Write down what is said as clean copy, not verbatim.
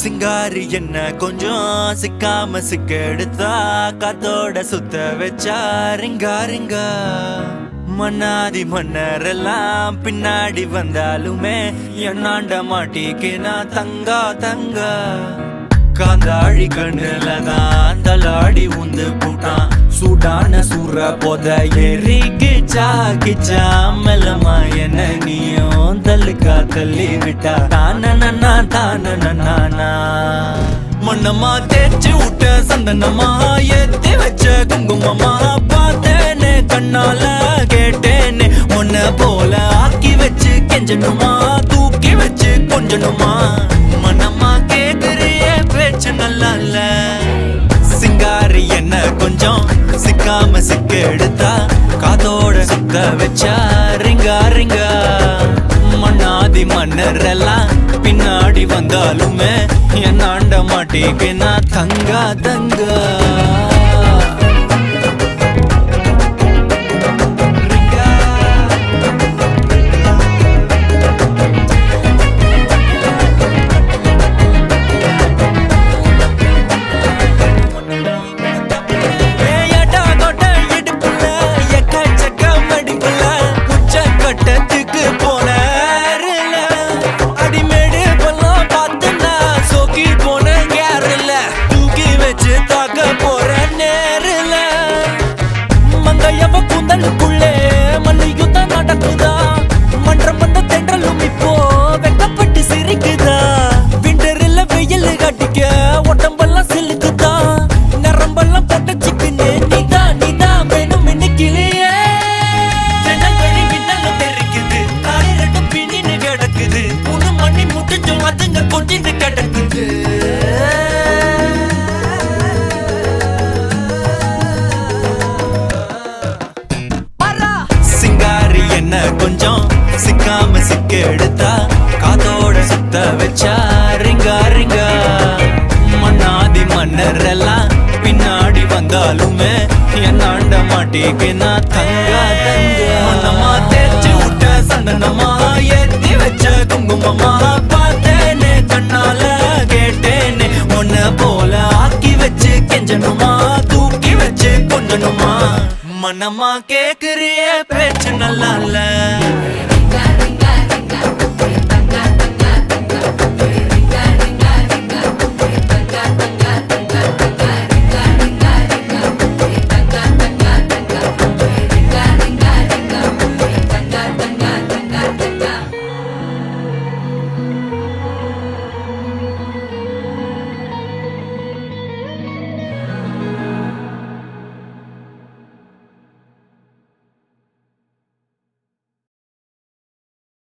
சிங்காரி என்ன கொஞ்சம் சிக்காம சிக்க எடுத்தா காத்தோட சுத்த வச்சா ரிங்கா ரிங்கா மன்னாதி மன்னரெல்லாம் பின்னாடி வந்தாலுமே என்னாண்ட மாட்டிக்கு நான் தங்கா தங்கா காந்தாழி கண்ணுலதான் தலாடி உந்து போட்டான் சூடான சூற போத ஏறி கிச்சா கிச்சா மெல்லமா என்ன நீயும் தள்ளுக்கா தள்ளி விட்டா தானனா தானனா மண்ணம்மா தேய்ச்சி விட்ட சந்தனமா ஏத்தி வச்ச குங்குமமா பார்த்தேனே கண்ணால கேட்டேனே உன்ன போல ஆக்கி வச்சு கெஞ்சணுமா தூக்கி வச்சு கொஞ்சணுமா மண்ணம்மா கேக்குறிய பேச்சு நல்லா இல்ல சிங்காரி என்ன கொஞ்சம் சிக்காம சிக்க எடுத்தா காதோட சுத்த வச்சா ரிங்கா ரிங்கா மண்ணாதி மன்னரெல்லாம் பின்னாடி வந்தாலுமே என்னாண்ட மாட்டிக்கு நான் தங்கா தங்கா சிங்காரி என்ன கொஞ்சம் சிக்காம சிக்க எடுத்தா காதோட சுத்த வச்சா ரிங்கா ரிங்கா மண்ணாதி மன்னரெல்லாம் பின்னாடி வந்தாலுமே என்னாண்ட மாட்டிக்கு நான் தங்கா தங்கா மண்ணம்மா தேய்ச்சி விட்ட சந்தனமா ஏத்தி வச்ச குங்குமமா பார்த்தேனே கண்ணால கேட்டேனே உன்ன போல ஆக்கி வச்சு கெஞ்சணுமா தூக்கி வச்சு கொஞ்சணுமா மனமா கேக்குறிய பேச்சு நல்லா இல்ல